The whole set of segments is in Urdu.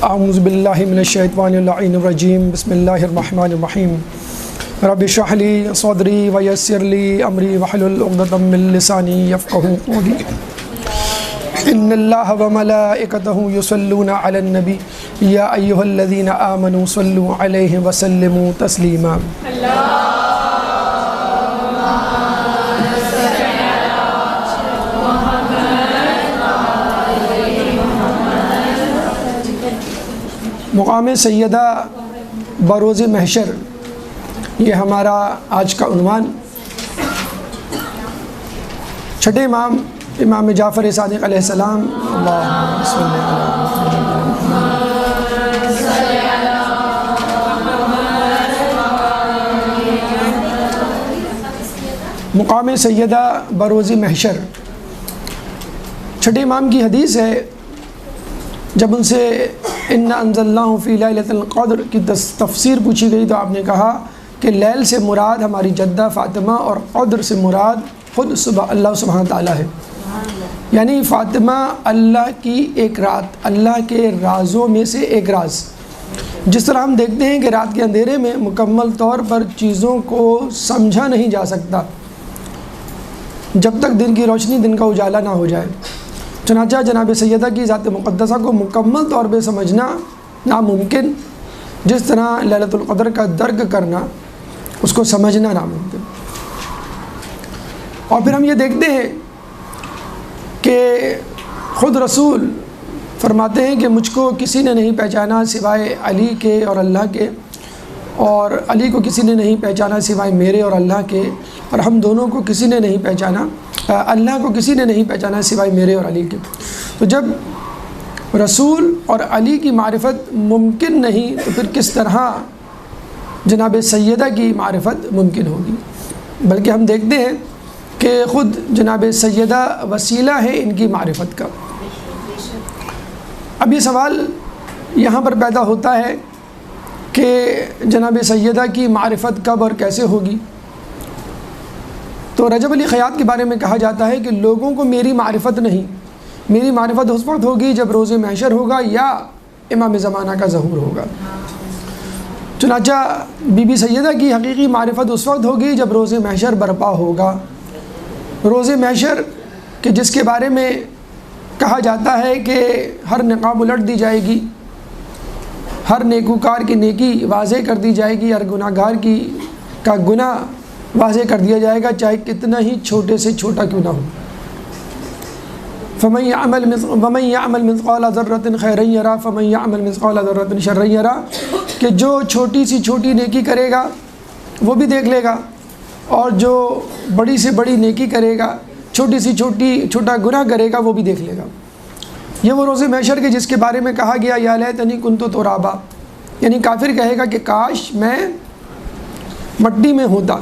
اعوذ باللہ من الشیطان اللعین الرجیم بسم اللہ الرحمن الرحیم رب اشرح لی صدری ویسر لی امری واحلل عقدۃ من لسانی یفقہوا قولی ان اللہ وملائکتہ یصلون علی النبی یا ایھا الذین آمنوا صلوا علیہ وسلموا تسلیما۔ مقام سیدہ بروز محشر، یہ ہمارا آج کا عنوان۔ چھٹے امام امام جعفر صادق علیہ السلام، اللہم صلی مقام سیدہ بروز محشر، چھٹے امام کی حدیث ہے۔ جب ان سے اِنَّا أَنزَلْنَاهُ فِي لَيْلَةِ الْقَدْرِ کی تفسیر پوچھی گئی تو آپ نے کہا کہ لیل سے مراد ہماری جدہ فاطمہ اور قدر سے مراد خود اللہ سبحانہ تعالیٰ ہے، یعنی فاطمہ اللہ کی ایک رات، اللہ کے رازوں میں سے ایک راز۔ جس طرح ہم دیکھتے ہیں کہ رات کے اندھیرے میں مکمل طور پر چیزوں کو سمجھا نہیں جا سکتا جب تک دن کی روشنی، دن کا اجالا نہ ہو جائے، چنانچہ جناب سیدہ کی ذات مقدسہ کو مکمل طور پہ سمجھنا ناممکن، جس طرح لیلۃ القدر کا درک کرنا، اس کو سمجھنا ناممکن۔ اور پھر ہم یہ دیکھتے ہیں کہ خود رسول فرماتے ہیں کہ مجھ کو کسی نے نہیں پہچانا سوائے علی کے اور اللہ کے، اور علی کو کسی نے نہیں پہچانا سوائے میرے اور اللہ کے، اور ہم دونوں کو کسی نے نہیں پہچانا، اللہ کو کسی نے نہیں پہچانا سوائے میرے اور علی کے۔ تو جب رسول اور علی کی معرفت ممکن نہیں تو پھر کس طرح جناب سیدہ کی معرفت ممکن ہوگی؟ بلکہ ہم دیکھتے ہیں کہ خود جناب سیدہ وسیلہ ہے ان کی معرفت کا۔ اب یہ سوال یہاں پر پیدا ہوتا ہے کہ جناب سیدہ کی معرفت کب اور کیسے ہوگی؟ تو رجب علی خیاط کے بارے میں کہا جاتا ہے کہ لوگوں کو میری معرفت نہیں، میری معرفت اس وقت ہوگی جب روز محشر ہوگا یا امام زمانہ کا ظہور ہوگا۔ چنانچہ بی بی سیدہ کی حقیقی معرفت اس وقت ہوگی جب روز محشر برپا ہوگا۔ روز محشر کہ جس کے بارے میں کہا جاتا ہے کہ ہر نقاب الٹ دی جائے گی، ہر نیکوکار کی نیکی واضح کر دی جائے گی، ہر گناہ گار کا گناہ واضح کر دیا جائے گا، چاہے کتنا ہی چھوٹے سے چھوٹا کیوں نہ ہو۔ فَمَن يَعْمَلْ مِثْقَالَ ذَرَّةٍ خَيْرًا يَرَهُ فَمَن يَعْمَلْ مِثْقَالَ ذَرَّةٍ شَرًّا يَرَهُ، کہ جو چھوٹی سی چھوٹی نیکی کرے گا وہ بھی دیکھ لے گا، اور جو بڑی سے بڑی نیکی کرے گا، چھوٹی سی چھوٹا گناہ کرے گا وہ بھی دیکھ لے گا۔ یہ وہ روز محشر کے جس کے بارے میں کہا گیا یا لیتنی کنت ترابا، یعنی کافر کہے گا کہ کاش میں مٹی میں ہوتا۔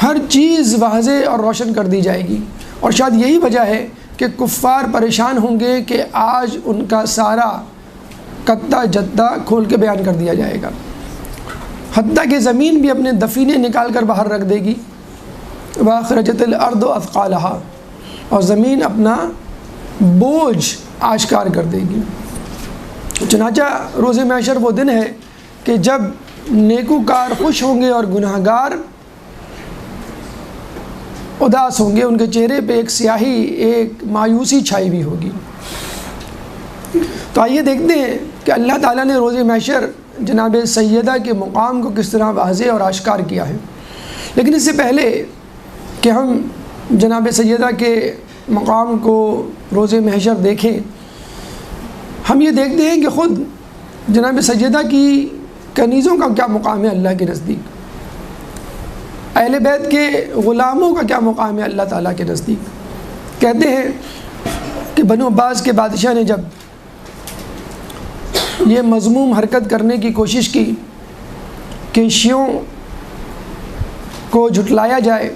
ہر چیز واضح اور روشن کر دی جائے گی، اور شاید یہی وجہ ہے کہ کفار پریشان ہوں گے کہ آج ان کا سارا کتا جدہ کھول کے بیان کر دیا جائے گا، حتیٰ کہ زمین بھی اپنے دفینے نکال کر باہر رکھ دے گی۔ وَأَخْرَجَتِ الْأَرْضُ أَثْقَالَهَا، اور زمین اپنا بوجھ آشکار کر دے گی۔ چنانچہ روز محشر وہ دن ہے کہ جب نیکوکار خوش ہوں گے اور گناہ گار اداس ہوں گے، ان کے چہرے پہ ایک سیاہی، ایک مایوسی چھائی ہوئی ہوگی۔ تو آئیے دیکھتے ہیں کہ اللہ تعالیٰ نے روز محشر جناب سیدہ کے مقام کو کس طرح واضح اور آشکار کیا ہے۔ لیکن اس سے پہلے کہ ہم جناب سیدہ کے مقام کو روز محشر دیکھیں، ہم یہ دیکھتے ہیں کہ خود جناب سیدہ کی کنیزوں کا کیا مقام ہے اللہ کے نزدیک، اہل بیت کے غلاموں کا کیا مقام ہے اللہ تعالیٰ کے نزدیک۔ کہتے ہیں کہ بنو عباس کے بادشاہ نے جب یہ مذموم حرکت کرنے کی کوشش کی کہ شیعوں کو جھٹلایا جائے،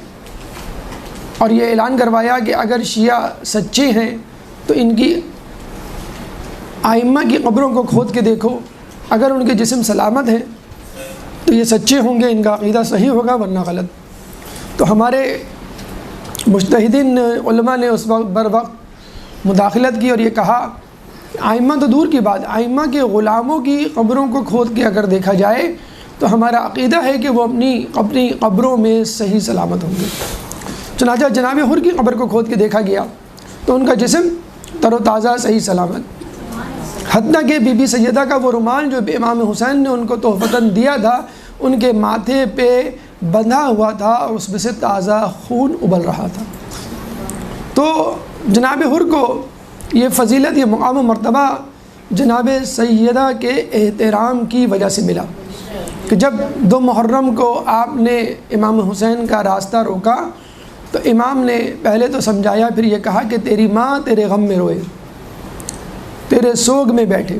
اور یہ اعلان کروایا کہ اگر شیعہ سچے ہیں تو ان کی آئمہ کی قبروں کو کھود کے دیکھو، اگر ان کے جسم سلامت ہیں تو یہ سچے ہوں گے، ان کا عقیدہ صحیح ہوگا، ورنہ غلط۔ تو ہمارے مجتہدین علماء نے اس وقت بر وقت مداخلت کی اور یہ کہا آئمہ تو دور کی بات، آئمہ کے غلاموں کی قبروں کو کھود کے اگر دیکھا جائے تو ہمارا عقیدہ ہے کہ وہ اپنی قبروں میں صحیح سلامت ہوں گے۔ چنانچہ جناب حر کی قبر کو کھود کے دیکھا گیا تو ان کا جسم تر و تازہ صحیح سلامت، حتیٰ کہ بی بی سیدہ کا وہ رومال جو امام حسین نے ان کو تحفتاً دیا تھا ان کے ماتھے پہ بندھا ہوا تھا اور اس میں سے تازہ خون ابل رہا تھا۔ تو جناب حر کو یہ فضیلت، یہ مقام و مرتبہ جناب سیدہ کے احترام کی وجہ سے ملا کہ جب 2 محرم کو آپ نے امام حسین کا راستہ روکا تو امام نے پہلے تو سمجھایا، پھر یہ کہا کہ تیری ماں تیرے غم میں روئے، تیرے سوگ میں بیٹھے۔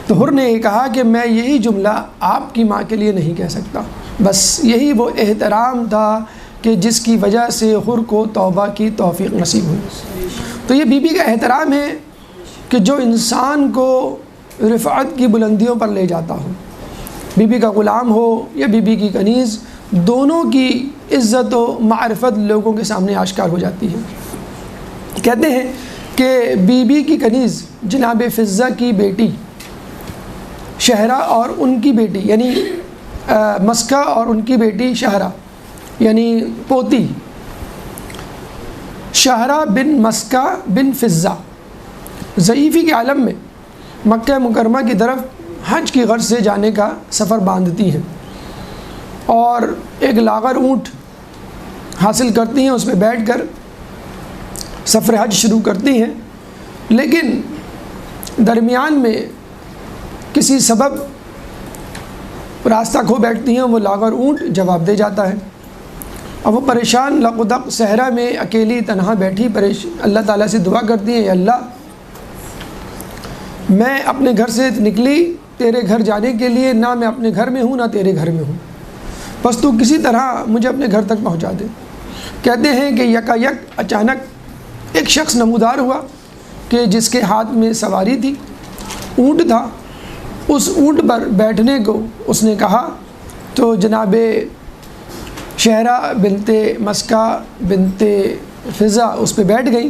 تو حر نے یہ کہا کہ میں یہی جملہ آپ کی ماں کے لیے نہیں کہہ سکتا، بس یہی وہ احترام تھا کہ جس کی وجہ سے حر کو توبہ کی توفیق نصیب ہوئی۔ تو یہ بی بی کا احترام ہے کہ جو انسان کو رفعت کی بلندیوں پر لے جاتا ہو، بی بی کا غلام ہو یا بی بی کی کنیز، دونوں کی عزت و معرفت لوگوں کے سامنے آشکار ہو جاتی ہے۔ کہتے ہیں کہ بی بی کی کنیز جناب فضہ کی بیٹی شہرہ اور ان کی بیٹی یعنی مسکہ اور ان کی بیٹی شہرہ یعنی پوتی شہرہ بن مسکہ بن فضہ ضعیفی کے عالم میں مکہ مکرمہ کی طرف حج کی غرض سے جانے کا سفر باندھتی ہیں اور ایک لاغر اونٹ حاصل کرتی ہیں، اس پہ بیٹھ کر سفر حج شروع کرتی ہیں، لیکن درمیان میں کسی سبب راستہ کھو بیٹھتی ہیں، وہ لاغر اونٹ جواب دے جاتا ہے۔ اب وہ پریشان لقدق صحرا میں اکیلی تنہا بیٹھی اللہ تعالیٰ سے دعا کرتی ہیں، یا اللہ میں اپنے گھر سے نکلی تیرے گھر جانے کے لیے، نہ میں اپنے گھر میں ہوں نہ تیرے گھر میں ہوں، بس تو کسی طرح مجھے اپنے گھر تک پہنچا دے۔ کہتے ہیں کہ یکا یک اچانک ایک شخص نمودار ہوا کہ جس کے ہاتھ میں سواری تھی، اونٹ تھا، اس اونٹ پر بیٹھنے کو اس نے کہا تو جناب شہرہ بنت مسکہ بنت فضہ اس پہ بیٹھ گئی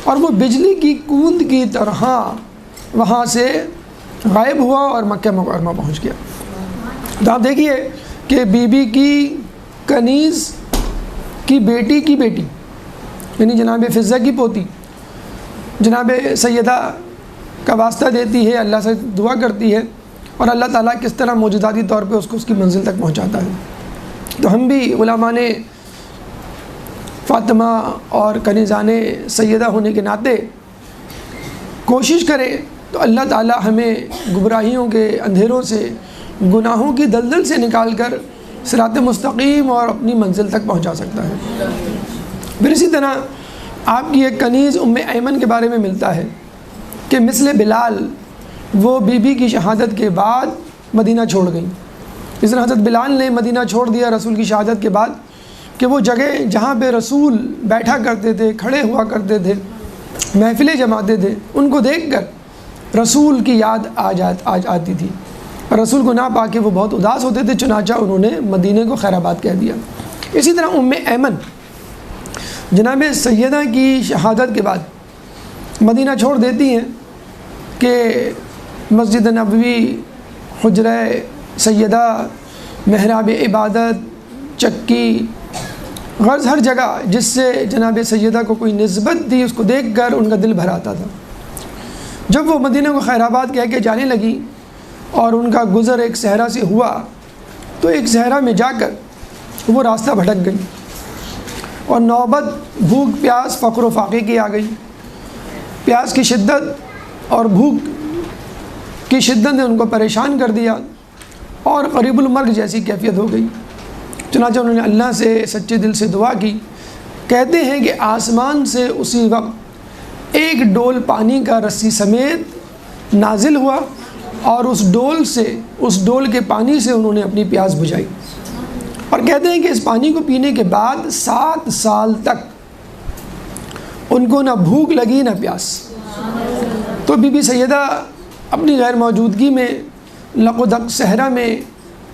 اور وہ بجلی کی کوند کی طرح وہاں سے غائب ہوا اور مکہ مکرمہ پہنچ گیا۔ تو آپ دیکھیے کہ بی بی کی کنیز کی بیٹی یعنی جناب فضہ کی پوتی جناب سیدہ کا واسطہ دیتی ہے، اللہ سے دعا کرتی ہے اور اللہ تعالیٰ کس طرح موجوداتی طور پہ اس کی منزل تک پہنچاتا ہے۔ تو ہم بھی علماء نے فاطمہ اور کنیزان سیدہ ہونے کے ناطے کوشش کریں تو اللہ تعالیٰ ہمیں گمراہیوں کے اندھیروں سے، گناہوں کی دلدل سے نکال کر صراط مستقیم اور اپنی منزل تک پہنچا سکتا ہے۔ پھر اسی طرح آپ کی ایک کنیز ام ایمن کے بارے میں ملتا ہے کہ مثل بلال وہ بی بی کی شہادت کے بعد مدینہ چھوڑ گئیں۔ اس طرح حضرت بلال نے مدینہ چھوڑ دیا رسول کی شہادت کے بعد کہ وہ جگہ جہاں پہ رسول بیٹھا کرتے تھے، کھڑے ہوا کرتے تھے، محفلیں جماتے تھے، ان کو دیکھ کر رسول کی یاد آتی تھی اور رسول کو نہ پا کے وہ بہت اداس ہوتے تھے، چنانچہ انہوں نے مدینہ کو خیر آباد کہہ دیا۔ اسی طرح ام ایمن جناب سیدہ کی شہادت کے بعد مدینہ چھوڑ دیتی ہیں کہ مسجد نبوی، حجرہ سیدہ، محراب عبادت، چکی، غرض ہر جگہ جس سے جناب سیدہ کو کوئی نسبت تھی اس کو دیکھ کر ان کا دل بھر آتا تھا۔ جب وہ مدینہ کو خیر آباد کہہ کے جانے لگی اور ان کا گزر ایک صحرا سے ہوا تو ایک صحرا میں جا کر وہ راستہ بھٹک گئی اور نوبت بھوک پیاس فقر و فاقے کی آ گئی۔ پیاس کی شدت اور بھوک کی شدت نے ان کو پریشان کر دیا اور قریب المرگ جیسی کیفیت ہو گئی۔ چنانچہ انہوں نے اللہ سے سچے دل سے دعا کی۔ کہتے ہیں کہ آسمان سے اسی وقت ایک ڈول پانی کا رسی سمیت نازل ہوا اور اس ڈول کے پانی سے انہوں نے اپنی پیاس بجھائی، اور کہتے ہیں کہ اس پانی کو پینے کے بعد 7 سال تک ان کو نہ بھوک لگی نہ پیاس۔ تو بی بی سیدہ اپنی غیر موجودگی میں لقدق صحرا میں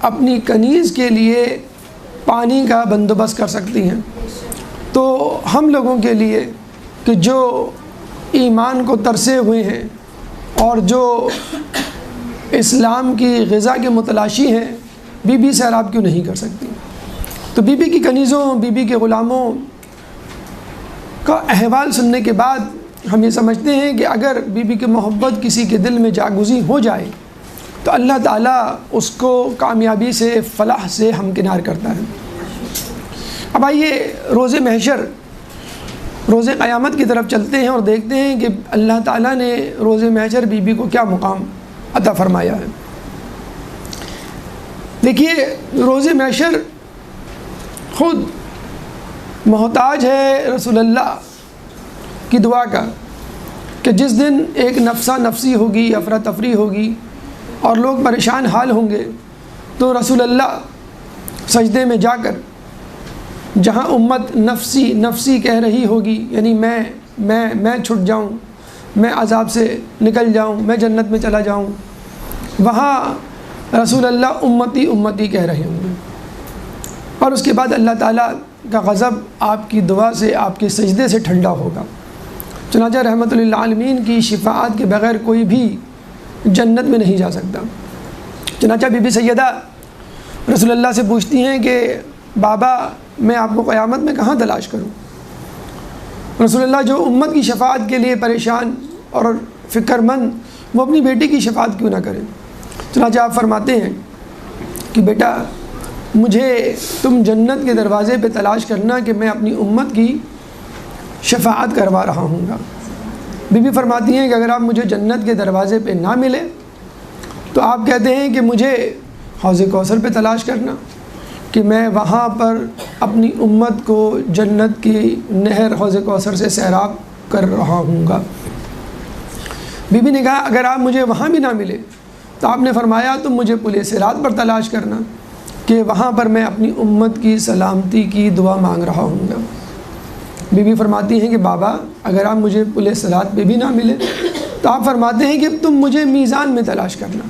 اپنی کنیز کے لیے پانی کا بندوبست کر سکتی ہیں۔ تو ہم لوگوں کے لیے کہ جو ایمان کو ترسے ہوئے ہیں، اور جو اسلام کی غذا کے متلاشی ہیں، بی بی سیراب کیوں نہیں کر سکتی؟ تو بی بی کی کنیزوں، بی بی کے غلاموں کا احوال سننے کے بعد ہم یہ سمجھتے ہیں کہ اگر بی بی کی محبت کسی کے دل میں جاگزی ہو جائے تو اللہ تعالیٰ اس کو کامیابی سے، فلاح سے ہمکنار کرتا ہے۔ اب آئیے روز محشر، روز قیامت کی طرف چلتے ہیں اور دیکھتے ہیں کہ اللہ تعالیٰ نے روز محشر بی بی کو کیا مقام عطا فرمایا ہے۔ دیکھیے روز محشر خود محتاج ہے رسول اللہ کی دعا کا کہ جس دن ایک نفسہ نفسی ہوگی، افراتفری ہوگی اور لوگ پریشان حال ہوں گے، تو رسول اللہ سجدے میں جا کر جہاں امت نفسی نفسی کہہ رہی ہوگی، یعنی میں چھٹ جاؤں، میں عذاب سے نکل جاؤں، میں جنت میں چلا جاؤں، وہاں رسول اللہ امتی امتی کہہ رہے ہوں گے، اور اس کے بعد اللہ تعالیٰ کا غضب آپ کی دعا سے، آپ کے سجدے سے ٹھنڈا ہوگا۔ چنانچہ رحمت للعالمین کی شفاعت کے بغیر کوئی بھی جنت میں نہیں جا سکتا۔ چنانچہ بی بی سیدہ رسول اللہ سے پوچھتی ہیں کہ بابا میں آپ کو قیامت میں کہاں تلاش کروں؟ رسول اللہ جو امت کی شفاعت کے لیے پریشان اور فکر مند، وہ اپنی بیٹی کی شفاعت کیوں نہ کریں؟ چنانچہ آپ فرماتے ہیں کہ بیٹا مجھے تم جنت کے دروازے پہ تلاش کرنا کہ میں اپنی امت کی شفاعت کروا رہا ہوں گا۔ بی بی فرماتی ہیں کہ اگر آپ مجھے جنت کے دروازے پہ نہ ملے تو آپ کہتے ہیں کہ مجھے حوض کوثر پہ تلاش کرنا کہ میں وہاں پر اپنی امت کو جنت کی نہر حوض کوثر سے سیراب کر رہا ہوں گا۔ بی بی نے کہا اگر آپ مجھے وہاں بھی نہ ملے تو آپ نے فرمایا تم مجھے پل صراط پر تلاش کرنا کہ وہاں پر میں اپنی امت کی سلامتی کی دعا مانگ رہا ہوں گا۔ بی بی فرماتی ہیں کہ بابا اگر آپ مجھے پل صراط پہ بھی نہ ملے تو آپ فرماتے ہیں کہ تم مجھے میزان میں تلاش کرنا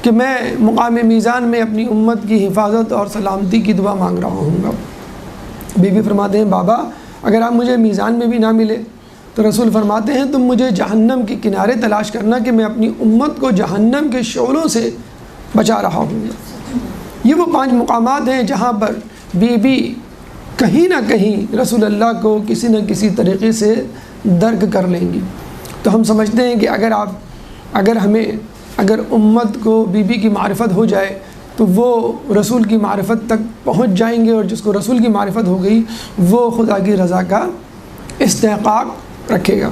کہ میں مقام میزان میں اپنی امت کی حفاظت اور سلامتی کی دعا مانگ رہا ہوں گا۔ بی بی فرماتے ہیں بابا اگر آپ مجھے میزان میں بھی نہ ملے تو رسول فرماتے ہیں تم مجھے جہنم کے کنارے تلاش کرنا کہ میں اپنی امت کو جہنم کے شعلوں سے بچا رہا ہوں گا۔ یہ وہ 5 مقامات ہیں جہاں پر بی بی کہیں نہ کہیں رسول اللہ کو کسی نہ کسی طریقے سے درک کر لیں گی۔ تو ہم سمجھتے ہیں کہ اگر امت کو بی بی کی معرفت ہو جائے تو وہ رسول کی معرفت تک پہنچ جائیں گے، اور جس کو رسول کی معرفت ہو گئی وہ خدا کی رضا کا استحقاق رکھے گا۔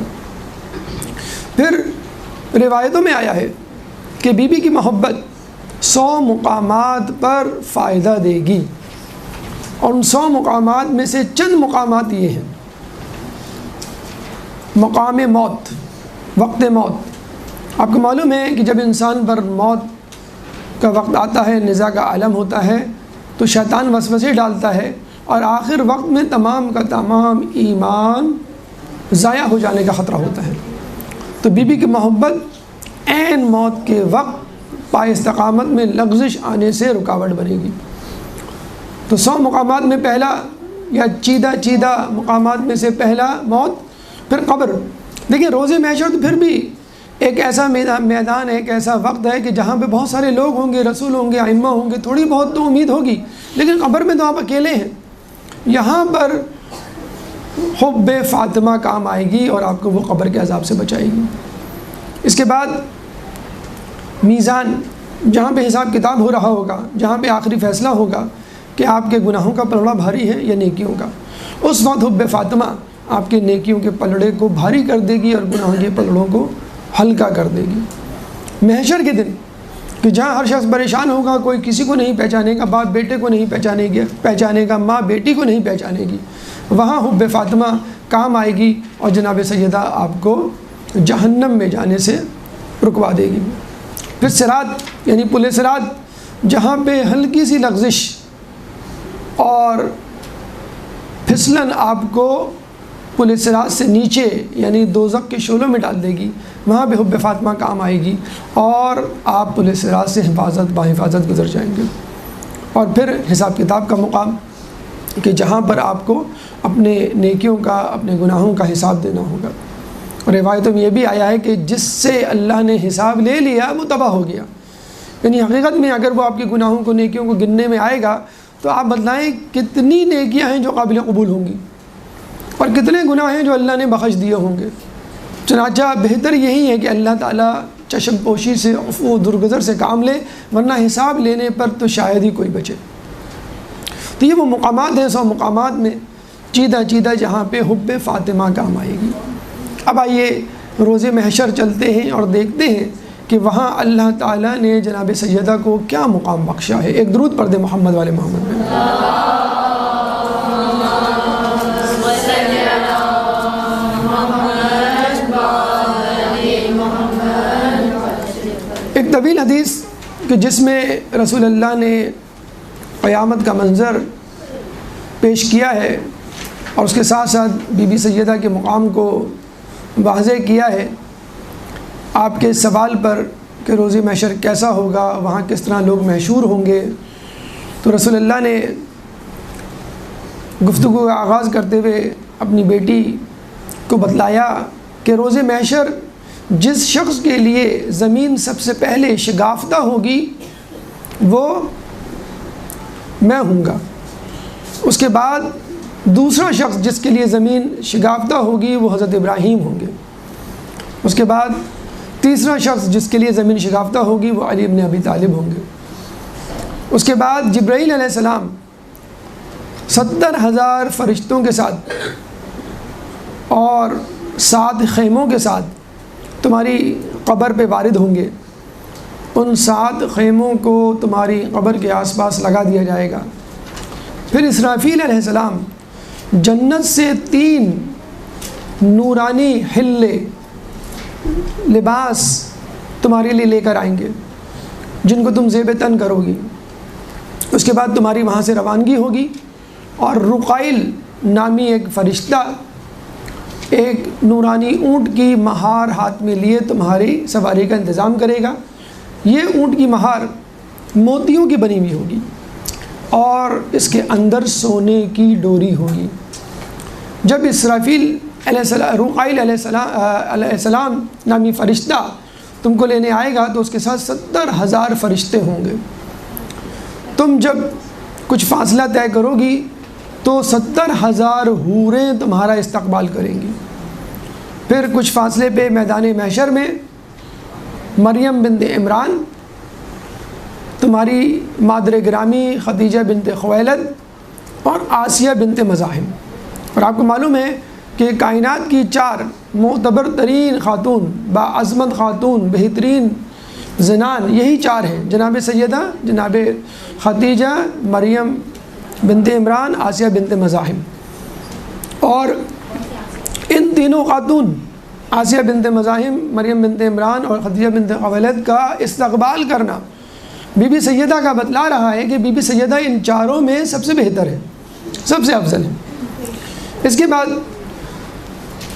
پھر روایتوں میں آیا ہے کہ بی بی کی محبت 100 مقامات پر فائدہ دے گی، اور ان 100 مقامات میں سے چند مقامات یہ ہیں۔ مقام موت، وقت موت۔ آپ کو معلوم ہے کہ جب انسان پر موت کا وقت آتا ہے، نزاع کا عالم ہوتا ہے، تو شیطان وسوسے ڈالتا ہے، اور آخر وقت میں تمام کا تمام ایمان ضائع ہو جانے کا خطرہ ہوتا ہے۔ تو بی بی کی محبت عین موت کے وقت پائے استقامت میں لغزش آنے سے رکاوٹ بنے گی۔ تو 100 مقامات میں پہلا یا چیدہ مقامات میں سے پہلا موت، پھر قبر۔ دیکھیں روز محشر تو پھر بھی ایک ایسا میدان ہے، ایک ایسا وقت ہے کہ جہاں پہ بہت سارے لوگ ہوں گے، رسول ہوں گے، ائمہ ہوں گے، تھوڑی بہت تو امید ہوگی، لیکن قبر میں تو آپ اکیلے ہیں۔ یہاں پر حب فاطمہ کام آئے گی اور آپ کو وہ قبر کے عذاب سے بچائے گی۔ اس کے بعد میزان، جہاں پہ حساب کتاب ہو رہا ہوگا، جہاں پہ آخری فیصلہ ہوگا کہ آپ کے گناہوں کا پلڑا بھاری ہے یا نیکیوں کا، اس وقت حب فاطمہ آپ کے نیکیوں کے پلڑے کو بھاری کر دے گی اور گناہوں کے پلڑوں کو ہلکا کر دے گی۔ محشر کے دن کہ جہاں ہر شخص پریشان ہوگا، کوئی کسی کو نہیں پہچانے گا، باپ بیٹے کو نہیں پہچانے گا، ماں بیٹی کو نہیں پہچانے گی، وہاں حب فاطمہ کام آئے گی اور جناب سیدہ آپ کو جہنم میں جانے سے رکوا دے گی۔ پھر صراط یعنی پل صراط، جہاں پہ ہلکی سی لغزش اور پھسلن آپ کو پل صراط سے نیچے یعنی دوزخ کے شعلوں میں ڈال دے گی، وہاں پہ حب فاطمہ کام آئے گی اور آپ پل صراط سے بحفاظت گزر جائیں گے۔ اور پھر حساب کتاب کا مقام کہ جہاں پر آپ کو اپنے نیکیوں کا، اپنے گناہوں کا حساب دینا ہوگا۔ روایتوں میں یہ بھی آیا ہے کہ جس سے اللہ نے حساب لے لیا وہ تباہ ہو گیا. یعنی حقیقت میں اگر وہ آپ کے گناہوں کو نیکیوں کو گننے میں آئے گا تو آپ بتلائیں کتنی نیکیاں ہیں جو قابل قبول ہوں گی اور کتنے گناہ ہیں جو اللہ نے بخش دیے ہوں گے. چنانچہ بہتر یہی ہے کہ اللہ تعالیٰ چشم پوشی سے عفو و درگزر سے کام لے، ورنہ حساب لینے پر تو شاید ہی کوئی بچے. تو یہ وہ مقامات ہیں 100 مقامات میں چیدہ چیدہ جہاں پہ حب فاطمہ کام آئے گی. اب آئیے روز محشر چلتے ہیں اور دیکھتے ہیں کہ وہاں اللہ تعالیٰ نے جناب سیدہ کو کیا مقام بخشا ہے. ایک درود پڑھ دیں محمد والے محمد میں. ایک طویل حدیث کہ جس میں رسول اللہ نے قیامت کا منظر پیش کیا ہے اور اس کے ساتھ ساتھ بی بی سیدہ کے مقام کو واضح کیا ہے. آپ کے سوال پر کہ روز محشر کیسا ہوگا، وہاں کس طرح لوگ محشور ہوں گے، تو رسول اللہ نے گفتگو کا آغاز کرتے ہوئے اپنی بیٹی کو بتلایا کہ روز محشر جس شخص کے لیے زمین سب سے پہلے شگافتہ ہوگی وہ میں ہوں گا. اس کے بعد دوسرا شخص جس کے لیے زمین شگافتہ ہوگی وہ حضرت ابراہیم ہوں گے. اس کے بعد تیسرا شخص جس کے لیے زمین شگافتہ ہوگی وہ علی ابن ابی طالب ہوں گے. اس کے بعد جبرائیل علیہ السلام 70,000 فرشتوں کے ساتھ اور 7 خیموں کے ساتھ تمہاری قبر پہ وارد ہوں گے. ان 7 خیموں کو تمہاری قبر کے آس پاس لگا دیا جائے گا. پھر اسرافیل علیہ السلام جنت سے 3 نورانی حلے لباس تمہارے لیے لے کر آئیں گے جن کو تم زیب تن کرو گی. اس کے بعد تمہاری وہاں سے روانگی ہوگی اور رقائل نامی ایک فرشتہ ایک نورانی اونٹ کی مہار ہاتھ میں لیے تمہاری سواری کا انتظام کرے گا. یہ اونٹ کی مہار موتیوں کی بنی ہوئی ہوگی اور اس کے اندر سونے کی ڈوری ہوگی. جب اسرافیل علیہ السلام رقائل علیہ السلام نامی فرشتہ تم کو لینے آئے گا تو اس کے ساتھ 70,000 فرشتے ہوں گے. تم جب کچھ فاصلہ طے کرو گی تو 70,000 حوریں تمہارا استقبال کریں گی. پھر کچھ فاصلے پہ میدان محشر میں مریم بنت عمران تمہاری مادر گرامی خدیجہ بنت خویلد اور آسیہ بنت مزاحم. اور آپ کو معلوم ہے کہ کائنات کی 4 معتبر ترین خاتون، باعظمت خاتون، بہترین زنان یہی 4 ہیں، جناب سیدہ، جناب خدیجہ، مریم بنت عمران، آسیہ بنت مزاحم. اور ان تینوں خاتون آسیہ بنت مزاحم، مریم بنت عمران اور خدیجہ بنت خویلد کا استقبال کرنا بی بی سیدہ کا بتلا رہا ہے کہ بی بی سیدہ ان 4 میں سب سے بہتر ہے، سب سے افضل ہے. اس کے بعد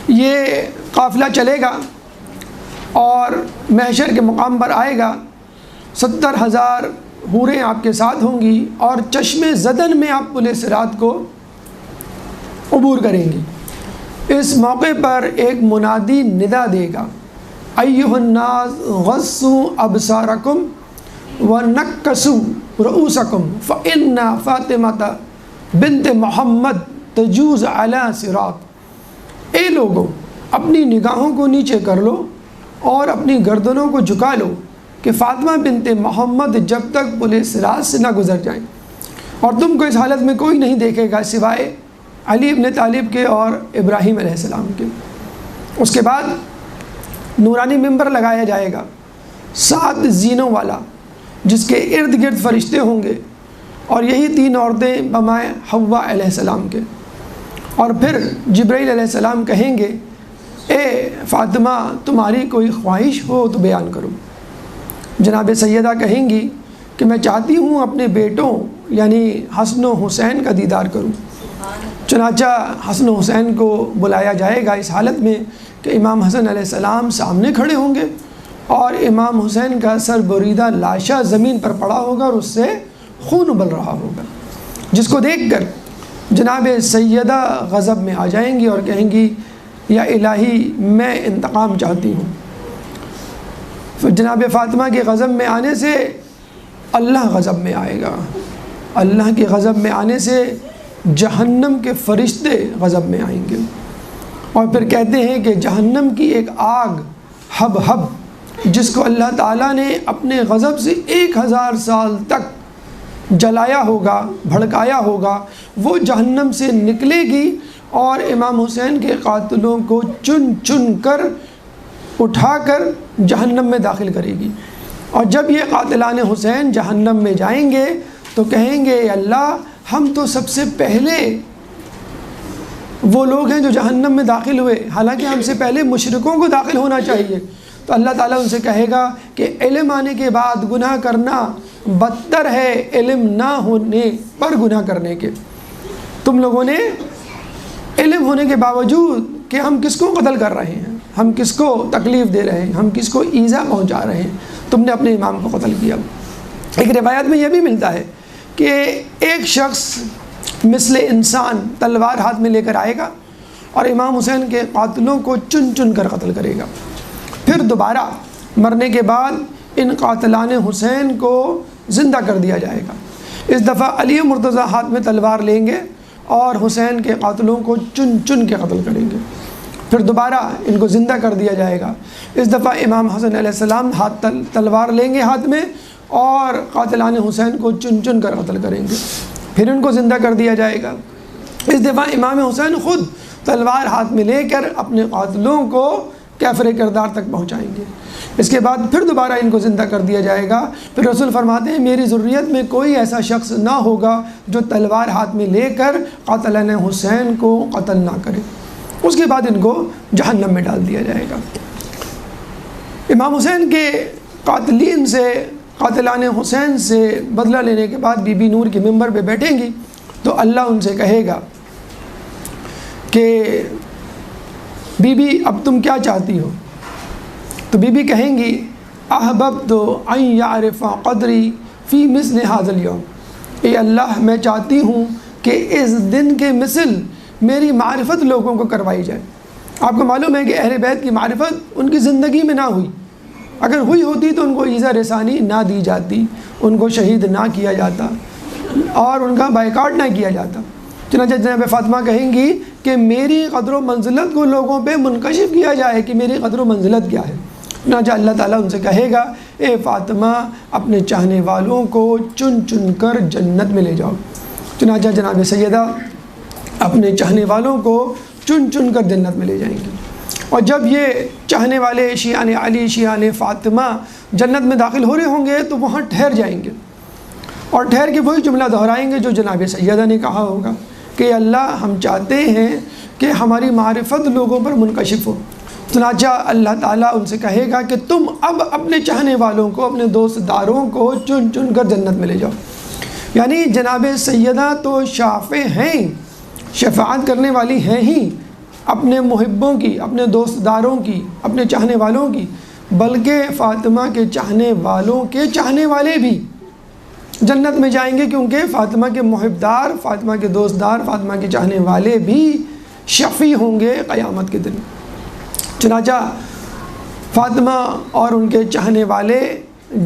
یہ قافلہ چلے گا اور محشر کے مقام پر آئے گا. 70,000 حوریں آپ کے ساتھ ہوں گی اور چشم زدن میں آپ پل صراط کو عبور کریں گی. اس موقع پر ایک منادی ندا دے گا، ایھا الناس غضوا ابصارکم ونکسوا رؤوسکم فإن فاطمہ بنت محمد تجوز علی صراط. اے لوگوں، اپنی نگاہوں کو نیچے کر لو اور اپنی گردنوں کو جھکا لو کہ فاطمہ بنت محمد جب تک پل صراط سے نہ گزر جائیں، اور تم کو اس حالت میں کوئی نہیں دیکھے گا سوائے علی ابن طالب کے اور ابراہیم علیہ السلام کے. اس کے بعد نورانی ممبر لگایا جائے گا 7 زینوں والا جس کے ارد گرد فرشتے ہوں گے اور یہی 3 عورتیں بمائے حوا علیہ السلام کے. اور پھر جبرائیل علیہ السلام کہیں گے، اے فاطمہ تمہاری کوئی خواہش ہو تو بیان کرو. جناب سیدہ کہیں گی کہ میں چاہتی ہوں اپنے بیٹوں یعنی حسن و حسین کا دیدار کروں. چنانچہ حسن و حسین کو بلایا جائے گا اس حالت میں کہ امام حسن علیہ السلام سامنے کھڑے ہوں گے اور امام حسین کا سر بریدہ لاشا زمین پر پڑا ہوگا اور اس سے خون ابل رہا ہوگا، جس کو دیکھ کر جناب سیدہ غضب میں آ جائیں گی اور کہیں گی یا الہی میں انتقام چاہتی ہوں۔ پھر جناب فاطمہ کے غضب میں آنے سے اللہ غضب میں آئے گا، اللہ کے غضب میں آنے سے جہنم کے فرشتے غضب میں آئیں گے، اور پھر کہتے ہیں کہ جہنم کی ایک آگ ہب ہب جس کو اللہ تعالیٰ نے اپنے غضب سے 1000 سال تک جلایا ہوگا، بھڑکایا ہوگا، وہ جہنم سے نکلے گی اور امام حسین کے قاتلوں کو چن چن کر اٹھا کر جہنم میں داخل کرے گی۔ اور جب یہ قاتلان حسین جہنم میں جائیں گے تو کہیں گے اللہ ہم تو سب سے پہلے وہ لوگ ہیں جو جہنم میں داخل ہوئے، حالانکہ ہم سے پہلے مشرکوں کو داخل ہونا چاہیے۔ تو اللہ تعالیٰ ان سے کہے گا کہ علم آنے کے بعد گناہ کرنا بدتر ہے علم نہ ہونے پر گناہ کرنے کے۔ تم لوگوں نے علم ہونے کے باوجود کہ ہم کس کو قتل کر رہے ہیں، ہم کس کو تکلیف دے رہے ہیں، ہم کس کو ایذا پہنچا رہے ہیں، تم نے اپنے امام کو قتل کیا۔ ایک روایت میں یہ بھی ملتا ہے کہ ایک شخص مثل انسان تلوار ہاتھ میں لے کر آئے گا اور امام حسین کے قاتلوں کو چن چن کر قتل کرے گا۔ پھر دوبارہ مرنے کے بعد ان قاتلان حسین کو زندہ کر دیا جائے گا۔ اس دفعہ علی مرتضیٰ ہاتھ میں تلوار لیں گے اور حسین کے قاتلوں کو چن چن کے قتل کریں گے۔ پھر دوبارہ ان کو زندہ کر دیا جائے گا۔ اس دفعہ امام حسن علیہ السلام تلوار لیں گے ہاتھ میں اور قاتلان حسین کو چن چن کر قتل کریں گے، پھر ان کو زندہ کر دیا جائے گا۔ اس دفعہ امام حسین خود تلوار ہاتھ میں لے کر اپنے قاتلوں کو کیفر کردار تک پہنچائیں گے۔ اس کے بعد پھر دوبارہ ان کو زندہ کر دیا جائے گا۔ پھر رسول فرماتے ہیں میری ذریت میں کوئی ایسا شخص نہ ہوگا جو تلوار ہاتھ میں لے کر قاتلان حسین کو قتل نہ کرے۔ اس کے بعد ان کو جہنم میں ڈال دیا جائے گا۔ امام حسین کے قاتلین سے، قاتلان حسین سے بدلہ لینے کے بعد بی بی نور کے ممبر پہ بیٹھیں گی تو اللہ ان سے کہے گا کہ بی بی اب تم کیا چاہتی ہو؟ تو بی بی کہیں گی احببت ان یعرف قدری فی مثل ھذا الیوم، اے اللہ میں چاہتی ہوں کہ اس دن کے مثل میری معرفت لوگوں کو کروائی جائے۔ آپ کو معلوم ہے کہ اہل بیت کی معرفت ان کی زندگی میں نہ ہوئی، اگر ہوئی ہوتی تو ان کو ایذا رسانی نہ دی جاتی، ان کو شہید نہ کیا جاتا اور ان کا بائیکاٹ نہ کیا جاتا۔ چنانچہ جناب فاطمہ کہیں گی کہ میری قدر و منزلت کو لوگوں پہ منکشف کیا جائے کہ میری قدر و منزلت کیا ہے۔ چنانچہ اللہ تعالیٰ ان سے کہے گا اے فاطمہ اپنے چاہنے والوں کو چن چن کر جنت میں لے جاؤ۔ چنانچہ جناب سیدہ اپنے چاہنے والوں کو چن چن کر جنت میں لے جائیں گے، اور جب یہ چاہنے والے شیعان علی، شیعان فاطمہ جنت میں داخل ہو رہے ہوں گے تو وہاں ٹھہر جائیں گے اور ٹھہر کے وہی جملہ دہرائیں گے جو جناب سیدہ نے کہا ہوگا کہ اللہ ہم چاہتے ہیں کہ ہماری معرفت لوگوں پر منکشف ہو۔ چنانچہ اللہ تعالیٰ ان سے کہے گا کہ تم اب اپنے چاہنے والوں کو، اپنے دوست داروں کو چن چن کر جنت میں لے جاؤ۔ یعنی جناب سیدہ تو شافع ہیں، شفاعت کرنے والی ہیں ہی اپنے محبوں کی، اپنے دوست داروں کی، اپنے چاہنے والوں کی، بلکہ فاطمہ کے چاہنے والوں کے چاہنے والے بھی جنت میں جائیں گے، کیونکہ فاطمہ کے محبدار، فاطمہ کے دوست دار، فاطمہ کے چاہنے والے بھی شفیع ہوں گے قیامت کے دن۔ چنانچہ فاطمہ اور ان کے چاہنے والے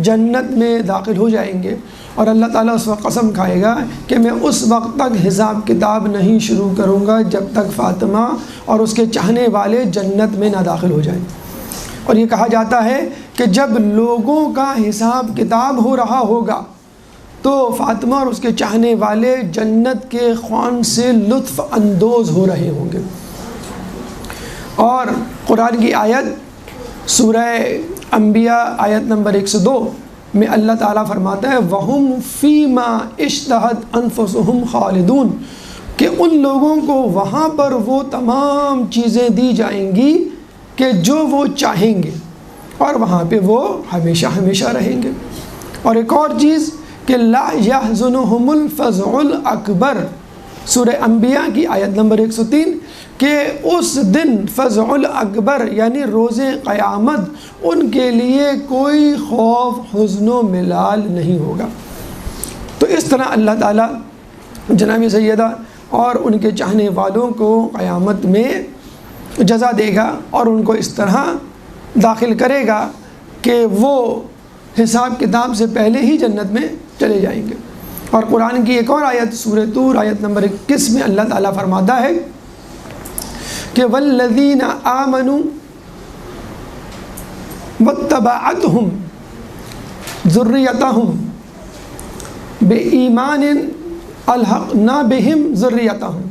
جنت میں داخل ہو جائیں گے، اور اللہ تعالیٰ اس وقت قسم کھائے گا کہ میں اس وقت تک حساب کتاب نہیں شروع کروں گا جب تک فاطمہ اور اس کے چاہنے والے جنت میں نہ داخل ہو جائیں۔ اور یہ کہا جاتا ہے کہ جب لوگوں کا حساب کتاب ہو رہا ہوگا تو فاطمہ اور اس کے چاہنے والے جنت کے خوان سے لطف اندوز ہو رہے ہوں گے۔ اور قرآن کی آیت سورہ انبیاء آیت نمبر 102 میں اللہ تعالیٰ فرماتا ہے وَهُمْ فِي مَا اشْتَهَتْ أَنفُسُهُمْ خَالِدُونَ، کہ ان لوگوں کو وہاں پر وہ تمام چیزیں دی جائیں گی کہ جو وہ چاہیں گے، اور وہاں پہ وہ ہمیشہ ہمیشہ رہیں گے۔ اور ایک اور چیز کہ لا يحزنهم الفزع الاکبر، سورہ انبیاء کی آیت نمبر 103، کہ اس دن فزع الاکبر یعنی روز قیامت ان کے لیے کوئی خوف، حزن و ملال نہیں ہوگا۔ تو اس طرح اللہ تعالیٰ جناب سیدہ اور ان کے چاہنے والوں کو قیامت میں جزا دے گا اور ان کو اس طرح داخل کرے گا کہ وہ حساب کتاب سے پہلے ہی جنت میں چلے جائیں گے۔ اور قرآن کی ایک اور آیت سورہ طور آیت نمبر 21 میں اللہ تعالیٰ فرماتا ہے کہ والذین آمنوا واتبعتہم ذریتہم بإیمان الحقنا بہم ذریتہم،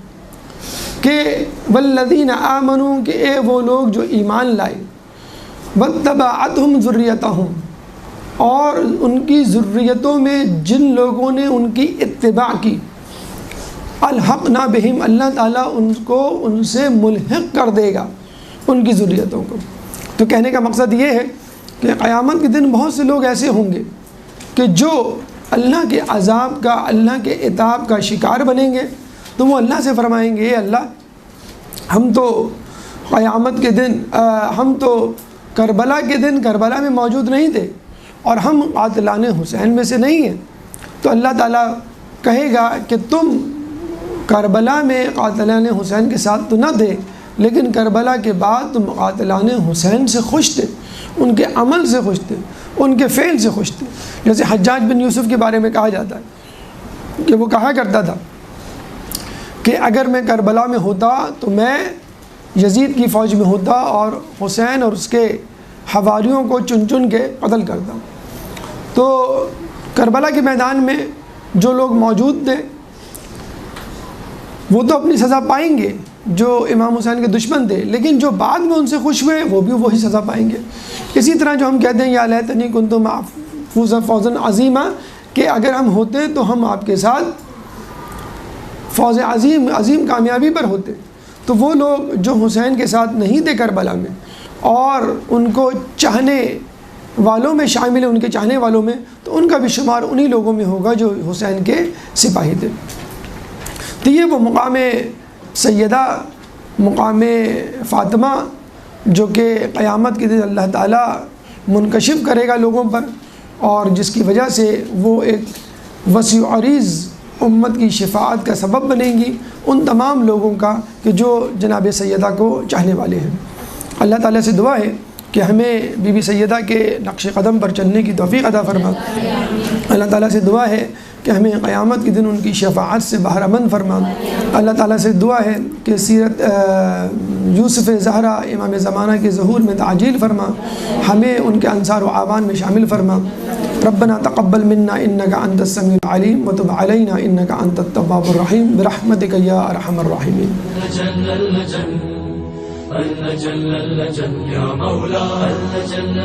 کہ والذین آمنوا، کہ اے وہ لوگ جو ایمان لائے، واتبعتہم ذریتہم، اور ان کی ذریتوں میں جن لوگوں نے ان کی اتباع کی، الحقنا بہم، اللہ تعالیٰ ان سے ملحق کر دے گا ان کی ذریتوں کو۔ تو کہنے کا مقصد یہ ہے کہ قیامت کے دن بہت سے لوگ ایسے ہوں گے کہ جو اللہ کے عذاب کا، اللہ کے عتاب کا شکار بنیں گے، تو وہ اللہ سے فرمائیں گے اے اللہ، ہم تو قیامت کے دن ہم تو کربلا کے دن کربلا میں موجود نہیں تھے اور ہم قاتلان حسین میں سے نہیں ہیں۔ تو اللہ تعالیٰ کہے گا کہ تم کربلا میں قاتلان حسین کے ساتھ تو نہ تھے، لیکن کربلا کے بعد تم قاتلان حسین سے خوش تھے، ان کے عمل سے خوش تھے، ان کے فعل سے خوش تھے۔ جیسے حجاج بن یوسف کے بارے میں کہا جاتا ہے کہ وہ کہا کرتا تھا کہ اگر میں کربلا میں ہوتا تو میں یزید کی فوج میں ہوتا اور حسین اور اس کے حواریوں کو چن چن کے قتل کرتا۔ تو کربلا کے میدان میں جو لوگ موجود تھے وہ تو اپنی سزا پائیں گے جو امام حسین کے دشمن تھے، لیکن جو بعد میں ان سے خوش ہوئے وہ بھی وہی سزا پائیں گے۔ اسی طرح جو ہم کہتے ہیں یا لیتنی کنت معهم فوزا عظیما، کہ اگر ہم ہوتے تو ہم آپ کے ساتھ فوز عظیم کامیابی پر ہوتے۔ تو وہ لوگ جو حسین کے ساتھ نہیں تھے کربلا میں اور ان کو چاہنے والوں میں شامل ہیں، ان کے چاہنے والوں میں، تو ان کا بھی شمار انہی لوگوں میں ہوگا جو حسین کے سپاہی تھے۔ تو یہ وہ مقام سیدہ، مقام فاطمہ جو کہ قیامت کے دن اللہ تعالیٰ منکشف کرے گا لوگوں پر، اور جس کی وجہ سے وہ ایک وسیع عریض امت کی شفاعت کا سبب بنیں گی ان تمام لوگوں کا کہ جو جناب سیدہ کو چاہنے والے ہیں۔ اللہ تعالیٰ سے دعا ہے کہ ہمیں بی بی سیدہ کے نقش قدم پر چلنے کی توفیق عطا فرما۔ اللہ تعالیٰ سے دعا ہے کہ ہمیں قیامت کے دن ان کی شفاعت سے بہرہ مند فرما۔ اللہ تعالیٰ سے دعا ہے کہ سیرت یوسف زہرا امام زمانہ کے ظہور میں تعجیل فرما، ہمیں ان کے انصار و اعوان میں شامل فرما۔ ربنا تقبل منا انك انت السميع العليم وتب علينا انك انت التواب الرحيم برحمتك يا ارحم الراحمين۔ اللجن يا مولا اللجن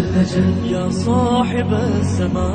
اللجن يا صاحب السماء